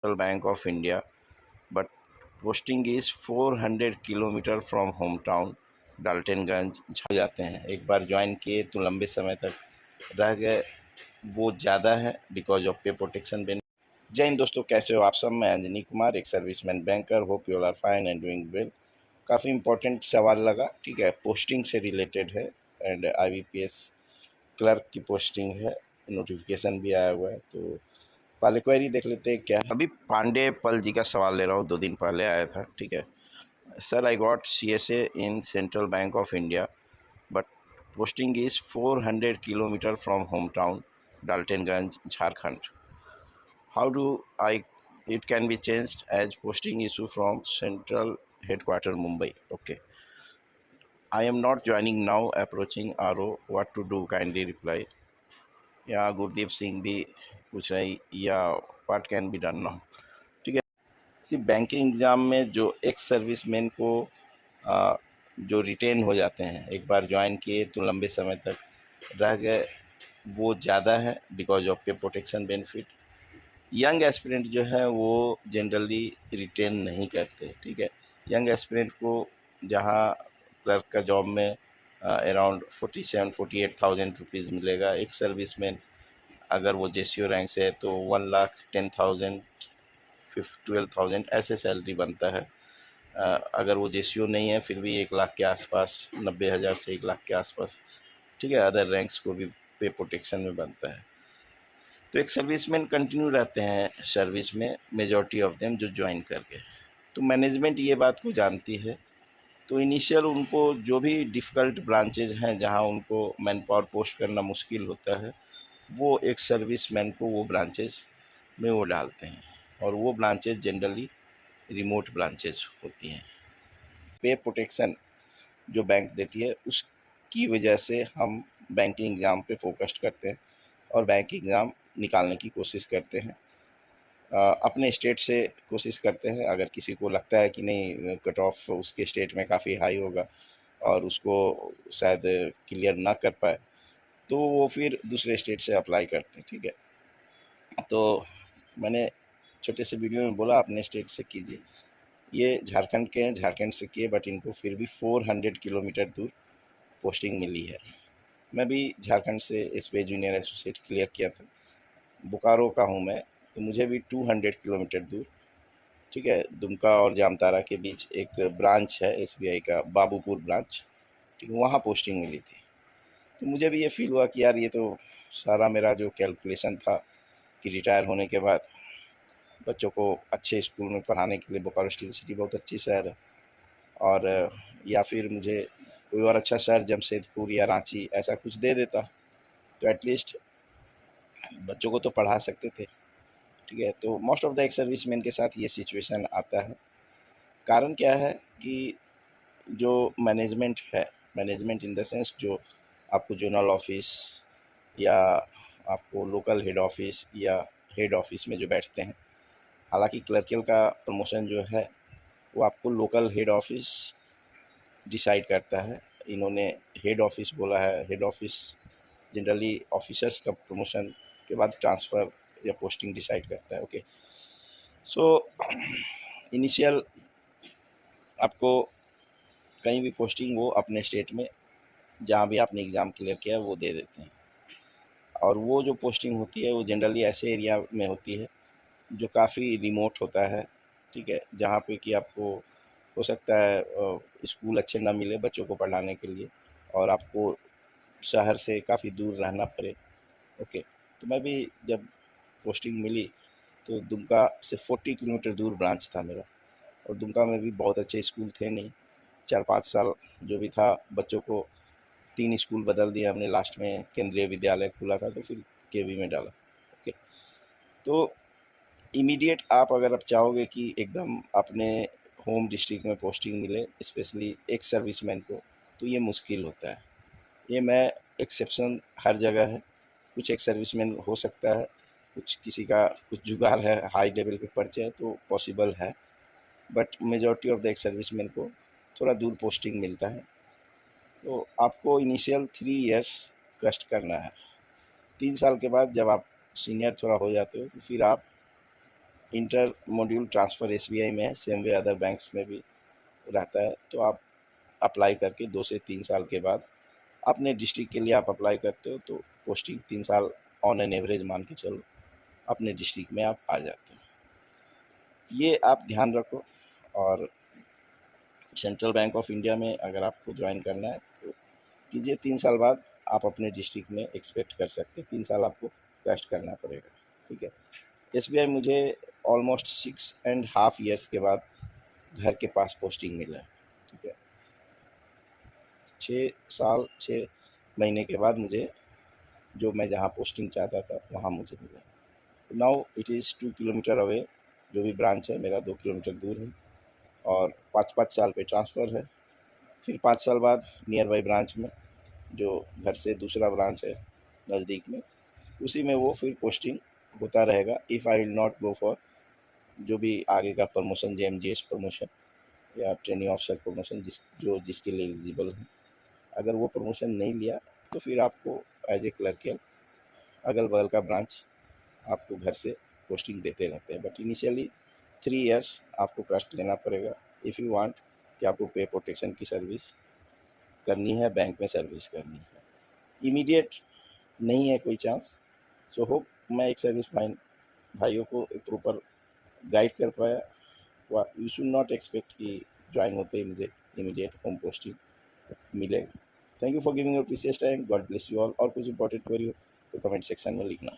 Central Bank of India, but posting is 400 kilometre from home town Daltonganj हो जाते हैं। एक बार ज्वाइन किए तो लंबे समय तक रह गए, वो ज़्यादा है बिकॉज ऑफ पे प्रोटेक्शन बेनिफिट। जय हिंद दोस्तों, कैसे हो आप सब? मैं अंजनी कुमार, एक serviceman banker. Hope you are fine and doing well. काफ़ी इंपॉर्टेंट सवाल लगा, ठीक है, पोस्टिंग से रिलेटेड है एंड IBPS क्लर्क की पोस्टिंग है, नोटिफिकेशन भी आया हुआ है। तो पहले क्वेरी देख लेते हैं क्या है। अभी पांडे पल जी का सवाल ले रहा हूँ, 2 दिन पहले आया था, ठीक है। Sir, I got CSA in central bank of India, but posting is 400 kilometer from hometown Daltonganj, Jharkhand. How do I it can be changed as posting issue from central headquarter Mumbai? Okay, I am not joining now, approaching RO, what to do, kindly reply. या गुरदीप सिंह भी पूछ रही, या what can be done now. ठीक है, सिर्फ banking exam में जो एक्स सर्विसमैन को जो रिटेन हो जाते हैं, एक बार ज्वाइन किए तो लंबे समय तक रह गए, वो ज़्यादा है बिकॉज ऑफ पे प्रोटेक्शन बेनिफिट। यंग एस्पिरेंट जो है वो जनरली रिटेन नहीं करते, ठीक है। यंग एस्पिरेंट को जहाँ क्लर्क का जॉब में अराउंड 47-48,000 रुपीज़ मिलेगा, एक सर्विसमैन अगर वो JCO रैंक से है तो 1,10,000 12,000 ऐसे सैलरी बनता है। अगर वो JCO नहीं है फिर भी 1 लाख के आसपास, 90,000 से 1 लाख के आसपास, ठीक है। अदर रैंक्स को भी पे प्रोटेक्शन में बनता है। तो एक सर्विसमैन कंटिन्यू रहते हैं सर्विस में, मेजॉरिटी ऑफ देम जो ज्वाइन करके। तो मैनेजमेंट ये बात को जानती है, तो इनिशियल उनको जो भी डिफ़िकल्ट ब्रांचेज हैं जहां उनको मैन पावर पोस्ट करना मुश्किल होता है, वो एक सर्विसमैन को वो ब्रांचेज में वो डालते हैं, और वो ब्रांचेज जनरली रिमोट ब्रांचेज होती हैं। पे प्रोटेक्शन जो बैंक देती है उसकी वजह से हम बैंकिंग एग्ज़ाम पे फोकस्ड करते हैं और बैंक एग्ज़ाम निकालने की कोशिश करते हैं। अपने स्टेट से कोशिश करते हैं। अगर किसी को लगता है कि नहीं, कट ऑफ उसके स्टेट में काफ़ी हाई होगा और उसको शायद क्लियर ना कर पाए, तो वो फिर दूसरे स्टेट से अप्लाई करते हैं, ठीक है। तो मैंने छोटे से वीडियो में बोला अपने स्टेट से कीजिए। ये झारखंड के हैं, झारखंड से किए, बट इनको फिर भी 400 किलोमीटर दूर पोस्टिंग मिली है। मैं भी झारखंड से SBI जूनियर एसोसिएट क्लियर किया था। बोकारो का हूँ मैं, तो मुझे भी 200 किलोमीटर दूर, ठीक है, दुमका और जामतारा के बीच एक ब्रांच है SBI का, बाबूपुर ब्रांच, ठीक है, वहाँ पोस्टिंग मिली थी। तो मुझे भी ये फील हुआ कि यार ये तो सारा मेरा जो कैलकुलेशन था कि रिटायर होने के बाद बच्चों को अच्छे स्कूल में पढ़ाने के लिए बोकारो स्टील सिटी बहुत अच्छी शहर है, और या फिर मुझे कोई और अच्छा शहर जमशेदपुर या रांची ऐसा कुछ दे देता, तो एटलीस्ट बच्चों को तो पढ़ा सकते थे, ठीक है। तो most of the ex serviceman के साथ ये सिचुएशन आता है। कारण क्या है कि जो मैनेजमेंट है, मैनेजमेंट इन द सेंस जो आपको जोनल ऑफिस या आपको लोकल हेड ऑफिस या हेड ऑफिस में जो बैठते हैं, हालांकि क्लर्कियल का प्रमोशन जो है वो आपको लोकल हेड ऑफिस डिसाइड करता है। इन्होंने हेड ऑफिस बोला है। हेड ऑफिस जनरली ऑफिसर्स का प्रमोशन के बाद ट्रांसफ़र या पोस्टिंग डिसाइड करता है, ओके। सो इनिशियल आपको कहीं भी पोस्टिंग वो अपने स्टेट में जहाँ भी आपने एग्ज़ाम क्लियर किया है वो दे देते हैं, और वो जो पोस्टिंग होती है वो जनरली ऐसे एरिया में होती है जो काफ़ी रिमोट होता है, ठीक है, जहाँ पे कि आपको हो सकता है स्कूल अच्छे ना मिले बच्चों को पढ़ाने के लिए, और आपको शहर से काफ़ी दूर रहना पड़े, ओके। तो मैं भी जब पोस्टिंग मिली तो दुमका से 40 किलोमीटर दूर ब्रांच था मेरा, और दुमका में भी बहुत अच्छे स्कूल थे नहीं। 4-5 साल जो भी था बच्चों को 3 स्कूल बदल दिया हमने, लास्ट में केंद्रीय विद्यालय खुला था तो फिर KV में डाला, ओके। तो इमीडिएट आप अगर आप चाहोगे कि एकदम अपने होम डिस्ट्रिक्ट में पोस्टिंग मिले स्पेशली एक सर्विसमैन को, तो ये मुश्किल होता है। ये मैं एक्सेप्शन हर जगह है। कुछ एक सर्विसमैन हो सकता है, कुछ किसी का कुछ जुगाड़ है, हाई लेवल पे परिचय है तो पॉसिबल है, but majority of the ex serviceman को थोड़ा दूर पोस्टिंग मिलता है। तो आपको इनिशियल 3 इयर्स कष्ट करना है। 3 साल के बाद जब आप सीनियर थोड़ा हो जाते हो तो फिर आप इंटर मॉड्यूल ट्रांसफ़र एसबीआई में है, सेम वे अदर बैंक्स में भी रहता है। तो आप अप्लाई करके 2 से 3 साल के बाद अपने डिस्ट्रिक्ट के लिए आप अप्लाई करते हो, तो पोस्टिंग 3 साल ऑन एन एवरेज मान के चलो अपने डिस्ट्रिक्ट में आप आ जाते हो। ये आप ध्यान रखो। और सेंट्रल बैंक ऑफ इंडिया में अगर आपको ज्वाइन करना है तो कीजिए, 3 साल बाद आप अपने डिस्ट्रिक्ट में एक्सपेक्ट कर सकते हैं, 3 साल आपको कष्ट करना पड़ेगा, ठीक है। एसबीआई मुझे ऑलमोस्ट 6.5 ईयर्स के बाद घर के पास पोस्टिंग मिला है, ठीक है। 6 साल 6 महीने के बाद मुझे जो मैं जहाँ पोस्टिंग चाहता था वहाँ मुझे मिला। Now it is 2 kilometre away, जो भी ब्रांच है मेरा 2 किलोमीटर दूर है, और 5-5 साल पे ट्रांसफ़र है। फिर 5 साल बाद नियर बाई ब्रांच में, जो घर से दूसरा ब्रांच है नज़दीक में, उसी में वो फिर पोस्टिंग होता रहेगा। If I will not go for जो भी आगे का प्रमोशन, जेएमजीएस प्रमोशन या ट्रेनिंग ऑफिसर प्रमोशन, जिसके लिए एलिजिबल है, अगर वो प्रमोशन नहीं लिया तो फिर आपको एज ए क्लर्कियल अगल बगल का ब्रांच आपको घर से पोस्टिंग देते रहते हैं। बट इनिशियली 3 इयर्स आपको कष्ट लेना पड़ेगा इफ़ यू वांट कि आपको पे प्रोटेक्शन की सर्विस करनी है, बैंक में सर्विस करनी है। इमीडिएट नहीं है कोई चांस। सो होप मैं एक सर्विस भाइयों को एक प्रॉपर गाइड कर पाया। यू शुड नॉट एक्सपेक्ट कि ज्वाइन होते ही मुझे इमीडिएट होम पोस्टिंग मिलेगा। Thank you for giving your precious time. God bless you all. और कुछ इंपॉर्टेंट क्वेरी हो तो कमेंट सेक्शन में लिखना।